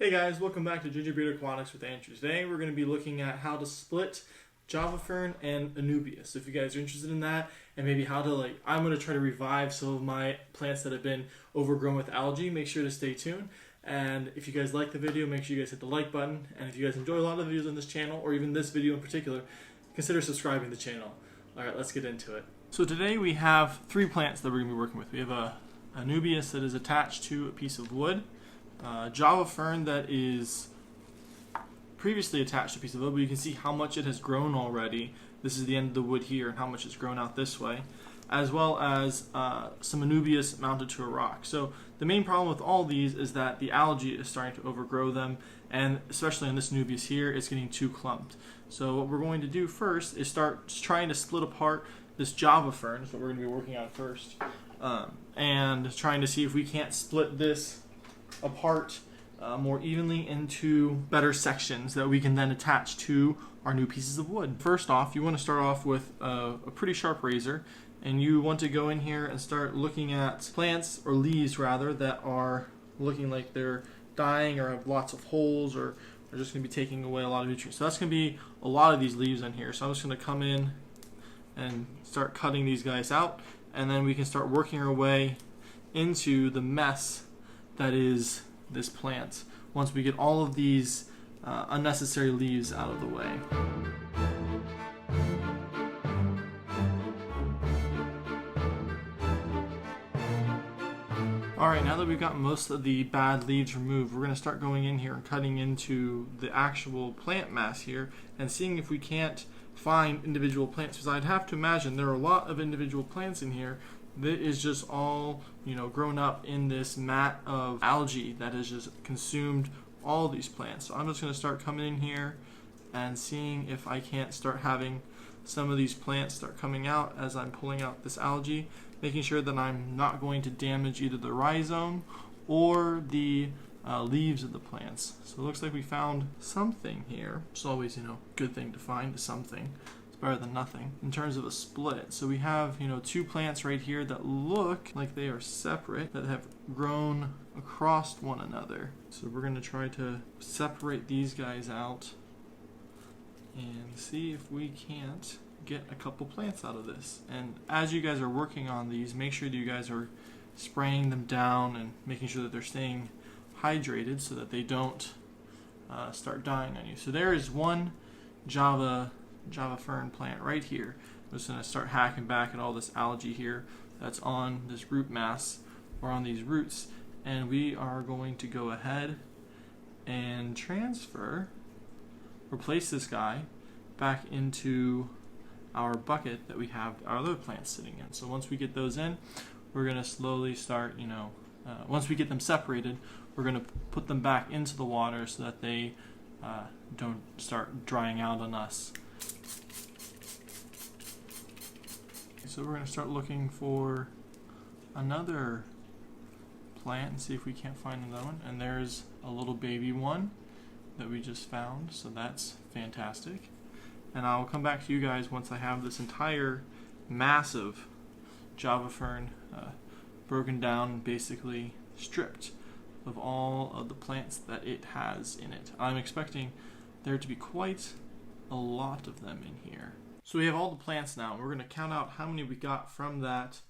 Hey guys, welcome back to Gingerbread Aquatics with Andrew. Today we're going to be looking at how to split Java fern and Anubias. So if you guys are interested in that, and maybe how to I'm going to try to revive some of my plants that have been overgrown with algae, make sure to stay tuned. And if you guys like the video, make sure you guys hit the like button. And if you guys enjoy a lot of the videos on this channel, or even this video in particular, consider subscribing to the channel. Alright, let's get into it. So today we have three plants that we're going to be working with. We have a Anubias that is attached to a piece of wood. Java fern that is previously attached to a piece of wood, but you can see how much it has grown already. This is the end of the wood here and how much it's grown out this way, as well as some Anubias mounted to a rock. So the main problem with all these is that the algae is starting to overgrow them, and especially on this Anubias here, it's getting too clumped. So what we're going to do first is start trying to split apart this Java fern. That's what we're going to be working on first, and trying to see if we can't split this apart more evenly into better sections that we can then attach to our new pieces of wood. First off, you want to start off with a pretty sharp razor, and you want to go in here and start looking at plants, or leaves rather, that are looking like they're dying or have lots of holes, or are just going to be taking away a lot of nutrients. So that's going to be a lot of these leaves in here. So I'm just going to come in and start cutting these guys out, and then we can start working our way into the mess that is this plant once we get all of these unnecessary leaves out of the way. Alright, now that we've got most of the bad leaves removed, we're going to start going in here and cutting into the actual plant mass here and seeing if we can't find individual plants, because I'd have to imagine there are a lot of individual plants in here that is just all, grown up in this mat of algae that has just consumed all these plants. So I'm just going to start coming in here and seeing if I can't start having some of these plants start coming out as I'm pulling out this algae, making sure that I'm not going to damage either the rhizome or the leaves of the plants. So it looks like we found something here. It's always, good thing to find something. Better than nothing in terms of a split. So we have two plants right here that look like they are separate, that have grown across one another. So we're going to try to separate these guys out and see if we can't get a couple plants out of this. And as you guys are working on these, make sure that you guys are spraying them down and making sure that they're staying hydrated so that they don't start dying on you. So there is one Java fern plant right here. I'm just going to start hacking back at all this algae here that's on this root mass or on these roots, and we are going to go ahead and replace this guy back into our bucket that we have our other plants sitting in. So once we get those in, we're going to slowly start, once we get them separated, we're going to put them back into the water so that they don't start drying out on us. So we're going to start looking for another plant and see if we can't find another one. And there's a little baby one that we just found, so that's fantastic. And I'll come back to you guys once I have this entire massive Java fern broken down and basically stripped of all of the plants that it has in it. I'm expecting there to be quite a lot of them in here. So we have all the plants now, and we're going to count out how many we got from that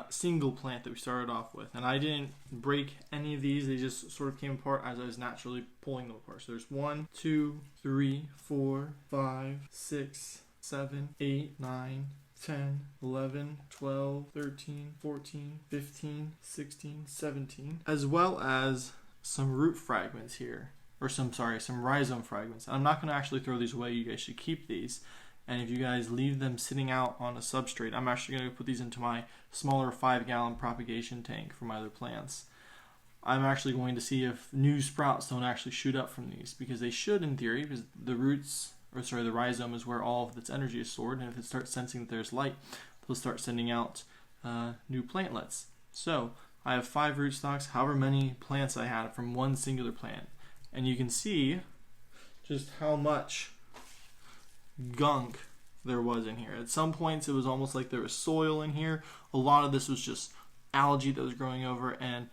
single plant that we started off with. And I didn't break any of these, they just sort of came apart as I was naturally pulling them apart. So there's 1, 2, 3, 4, 5, 6, 7, 8, 9, 10, 11, 12, 13, 14, 15, 16, 17, as well as some root fragments here, or some rhizome fragments. I'm not going to actually throw these away, you guys should keep these. And if you guys leave them sitting out on a substrate, I'm actually going to put these into my smaller 5-gallon propagation tank for my other plants. I'm actually going to see if new sprouts don't actually shoot up from these, because they should in theory, because the rhizome is where all of its energy is stored, and if it starts sensing that there's light, they'll start sending out new plantlets. So I have 5 rootstocks, however many plants I had from one singular plant. And you can see just how much gunk there was in here. At some points it was almost like there was soil in here. A lot of this was just algae that was growing over, and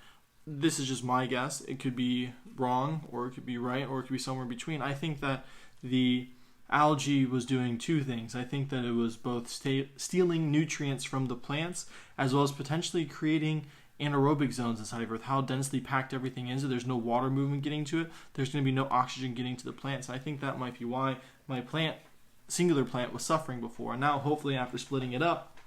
this is just my guess. It could be wrong, or it could be right, or it could be somewhere in between. I think that the algae was doing two things. I think that it was both stealing nutrients from the plants, as well as potentially creating anaerobic zones inside of Earth. How densely packed everything is, there's no water movement getting to it, there's going to be no oxygen getting to the plants. I think that might be why my singular plant was suffering before. And now hopefully after splitting it up,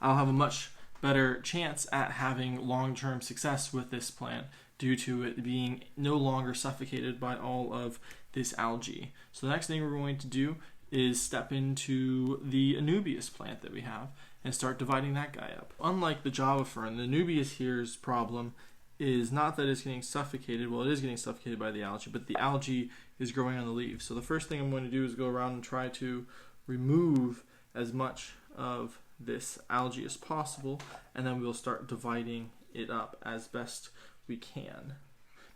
I'll have a much better chance at having long-term success with this plant due to it being no longer suffocated by all of this algae. So the next thing we're going to do is step into the Anubias plant that we have and start dividing that guy up. Unlike the Java fern, the Anubias here's problem is not that it's getting suffocated. Well, it is getting suffocated by the algae, but the algae is growing on the leaves. So the first thing I'm going to do is go around and try to remove as much of this algae as possible, and then we'll start dividing it up as best we can.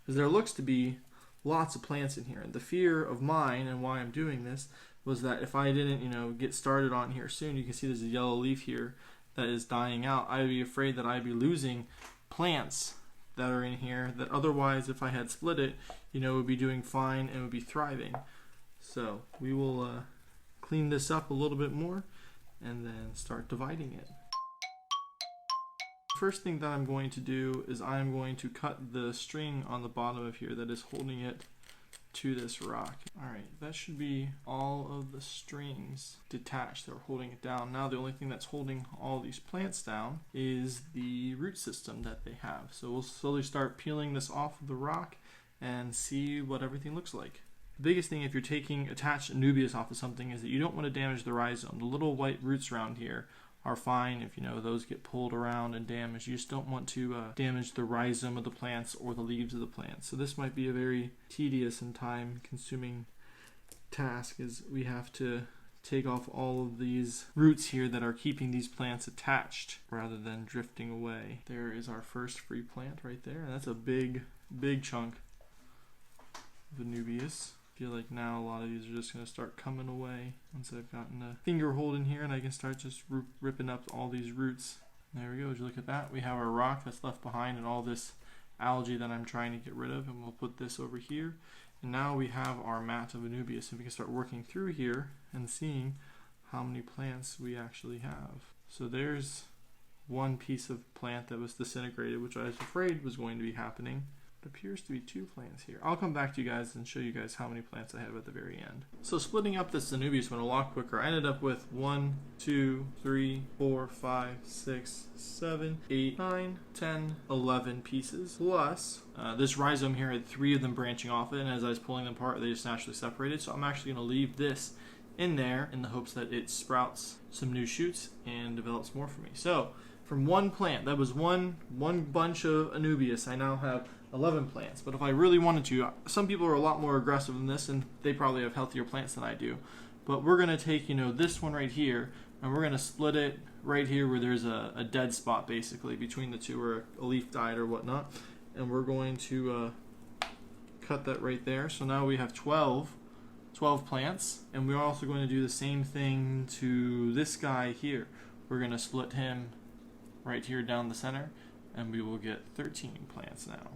Because there looks to be lots of plants in here, and the fear of mine and why I'm doing this was that if I didn't, get started on here soon, you can see there's a yellow leaf here that is dying out. I would be afraid that I'd be losing plants that are in here that otherwise, if I had split it, would be doing fine and would be thriving. So we will clean this up a little bit more and then start dividing it. First thing that I'm going to do is I'm going to cut the string on the bottom of here that is holding it to this rock. Alright, that should be all of the strings detached that are holding it down. Now the only thing that's holding all these plants down is the root system that they have. So we'll slowly start peeling this off of the rock and see what everything looks like. The biggest thing if you're taking attached Anubias off of something is that you don't want to damage the rhizome. The little white roots around here are fine if those get pulled around and damaged. You just don't want to damage the rhizome of the plants or the leaves of the plants. So this might be a very tedious and time consuming task, as we have to take off all of these roots here that are keeping these plants attached rather than drifting away. There is our first free plant right there, and that's a big chunk of Anubias. I feel like now a lot of these are just going to start coming away once I've gotten a finger hold in here and I can start just ripping up all these roots. There we go. As you look at that, we have our rock that's left behind and all this algae that I'm trying to get rid of, and we'll put this over here. And now we have our mat of Anubias, and we can start working through here and seeing how many plants we actually have. So there's one piece of plant that was disintegrated, which I was afraid was going to be happening. Appears to be 2 plants here. I'll come back to you guys and show you guys how many plants I have at the very end. So splitting up this Anubias went a lot quicker. I ended up with 1, 2, 3, 4, 5, 6, 7, 8, 9, 10, 11 pieces. Plus, this rhizome here had 3 of them branching off it, and as I was pulling them apart, they just naturally separated. So I'm actually going to leave this in there in the hopes that it sprouts some new shoots and develops more for me. So from one plant, that was one bunch of Anubias, I now have 11 plants. But if I really wanted to, some people are a lot more aggressive than this, and they probably have healthier plants than I do. But we're going to take, this one right here, and we're going to split it right here where there's a dead spot, basically, between the two, where a leaf died or whatnot. And we're going to cut that right there. So now we have 12 plants, and we're also going to do the same thing to this guy here. We're going to split him right here down the center, and we will get 13 plants now.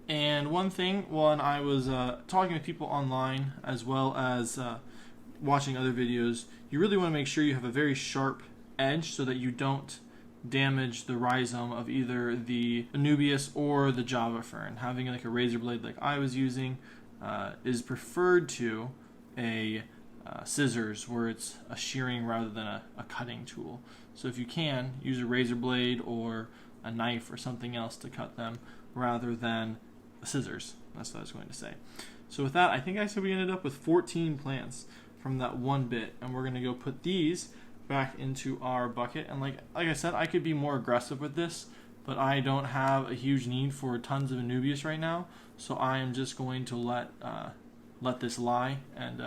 And one thing, when I was talking to people online as well as watching other videos, you really want to make sure you have a very sharp edge so that you don't damage the rhizome of either the Anubias or the Java fern. Having like a razor blade like I was using is preferred to a scissors, where it's a shearing rather than a cutting tool. So if you can, use a razor blade or a knife or something else to cut them rather than scissors. That's what I was going to say. So with that, I think I said we ended up with 14 plants from that one bit, and we're going to go put these back into our bucket. And like I said, I could be more aggressive with this, but I don't have a huge need for tons of Anubias right now, so I am just going to let this lie and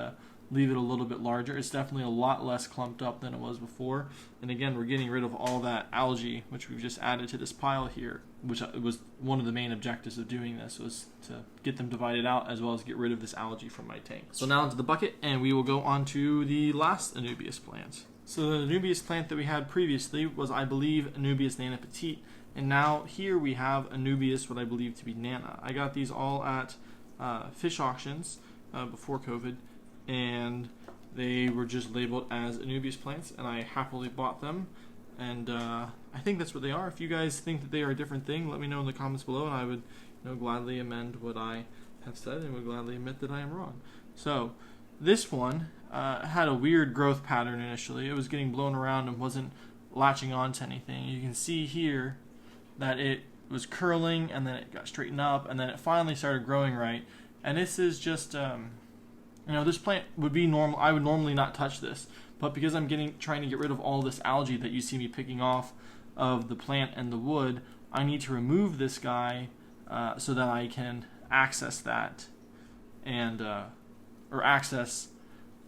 leave it a little bit larger. It's definitely a lot less clumped up than it was before. And again, we're getting rid of all that algae, which we've just added to this pile here, which was one of the main objectives of doing this, was to get them divided out as well as get rid of this algae from my tank. So now into the bucket, and we will go on to the last Anubias plant. So the Anubias plant that we had previously was, I believe, Anubias nana petite, And now here we have Anubias, what I believe to be Nana. I got these all at fish auctions before COVID, and they were just labeled as Anubias plants, and I happily bought them. And I think that's what they are. If you guys think that they are a different thing, let me know in the comments below, and I would gladly amend what I have said and would gladly admit that I am wrong. So this one had a weird growth pattern initially. It was getting blown around and wasn't latching on to anything. You can see here that it was curling, and then it got straightened up, and then it finally started growing right. And this is just, this plant would be normal. I would normally not touch this, but because I'm trying to get rid of all this algae that you see me picking off of the plant and the wood, I need to remove this guy so that I can access that and or access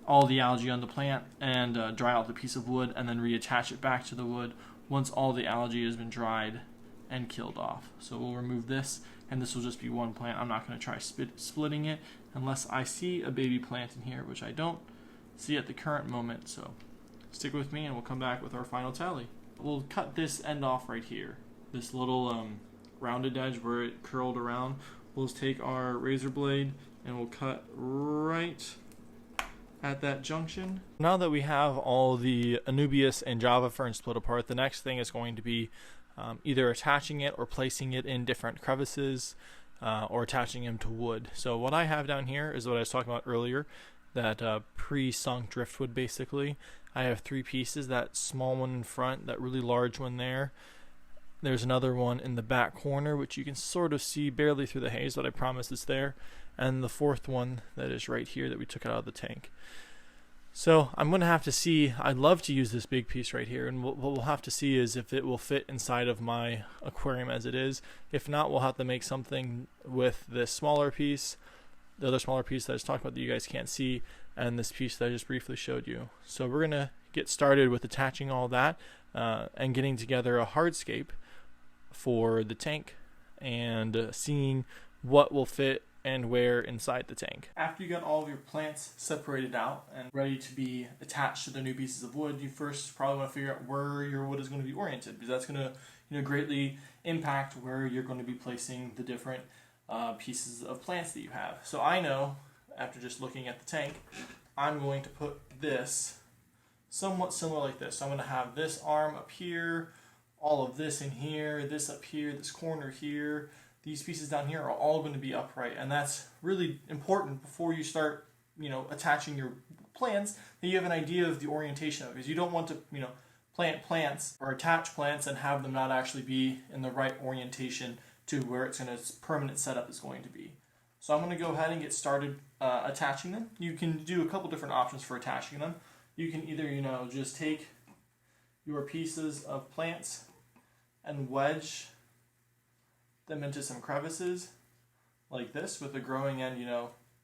all the algae on the plant and dry out the piece of wood and then reattach it back to the wood once all the algae has been dried and killed off. So we'll remove this, and this will just be one plant. I'm not going to try splitting it unless I see a baby plant in here, which I don't see at the current moment. So stick with me and we'll come back with our final tally. We'll cut this end off right here, this little rounded edge where it curled around. We'll just take our razor blade and we'll cut right at that junction. Now that we have all the Anubias and Java fern split apart, the next thing is going to be either attaching it or placing it in different crevices or attaching them to wood. So what I have down here is what I was talking about earlier, that pre-sunk driftwood basically. I have 3 pieces, that small one in front, that really large one there. There's another one in the back corner, which you can sort of see barely through the haze, but I promise it's there. And the 4th one that is right here that we took out of the tank. So I'm going to have to see, I'd love to use this big piece right here, and what we'll have to see is if it will fit inside of my aquarium as it is. If not, we'll have to make something with this smaller piece, the other smaller piece that I was talking about that you guys can't see, and this piece that I just briefly showed you. So we're going to get started with attaching all that and getting together a hardscape for the tank and seeing what will fit and where inside the tank. After you got all of your plants separated out and ready to be attached to the new pieces of wood, you first probably want to figure out where your wood is going to be oriented, because that's going to greatly impact where you're going to be placing the different pieces of plants that you have. So I know, after just looking at the tank, I'm going to put this somewhat similar like this. So I'm going to have this arm up here, all of this in here, this up here, this corner here. These pieces down here are all going to be upright, and that's really important before you start, attaching your plants, that you have an idea of the orientation of it, because you don't want to, plant plants or attach plants and have them not actually be in the right orientation to where its permanent setup is going to be. So I'm going to go ahead and get started attaching them. You can do a couple different options for attaching them. You can either, just take your pieces of plants and wedge them into some crevices like this with the growing end,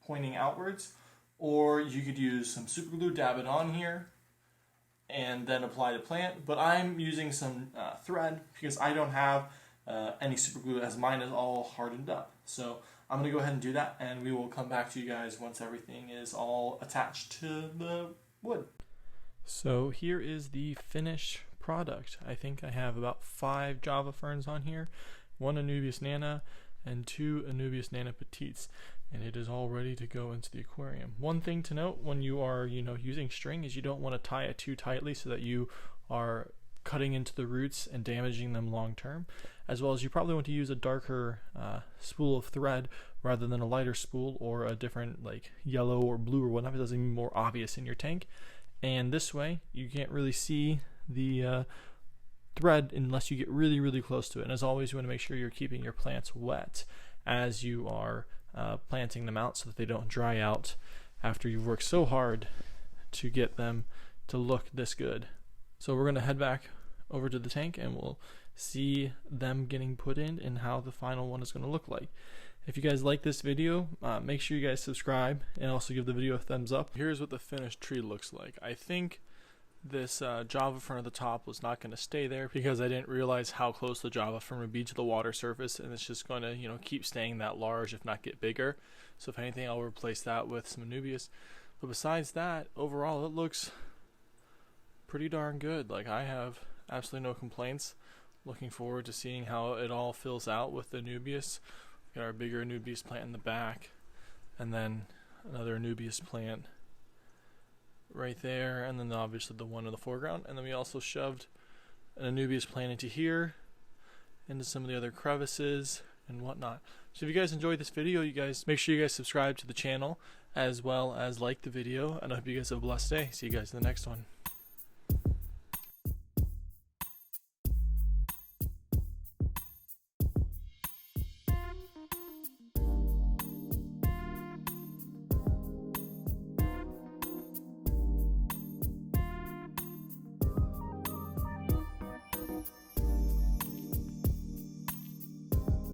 pointing outwards, or you could use some super glue, dab it on here, and then apply the plant. But I'm using some thread because I don't have any super glue, as mine is all hardened up. So I'm going to go ahead and do that, and we will come back to you guys once everything is all attached to the wood. So here is the finished product. I think I have about 5 Java ferns on here, 1 Anubias nana, and 2 Anubias nana petites, and it is all ready to go into the aquarium. One thing to note when you are using string is you don't want to tie it too tightly so that you are cutting into the roots and damaging them long term, as well as you probably want to use a darker spool of thread rather than a lighter spool or a different like yellow or blue or whatnot. It doesn't be more obvious in your tank, and this way you can't really see the thread unless you get really, really close to it. And as always, you want to make sure you're keeping your plants wet as you are planting them out so that they don't dry out after you've worked so hard to get them to look this good. So we're going to head back over to the tank and we'll see them getting put in and how the final one is going to look like. If you guys like this video, make sure you guys subscribe and also give the video a thumbs up. Here's what the finished tree looks like. I think this Java fern at the top was not going to stay there because I didn't realize how close the Java fern would be to the water surface, and it's just going to keep staying that large, if not get bigger. So if anything, I'll replace that with some Anubias. But besides that, overall it looks pretty darn good. Like, I have absolutely no complaints. looking forward to seeing how it all fills out with the Anubias. We've got our bigger Anubias plant in the back, and then another Anubias plant right there, and then obviously the one in the foreground. And then we also shoved an Anubias plant into here, into some of the other crevices and whatnot. So if you guys enjoyed this video, you guys make sure you guys subscribe to the channel as well as like the video, and I hope you guys have a blessed day. See you guys in the next one.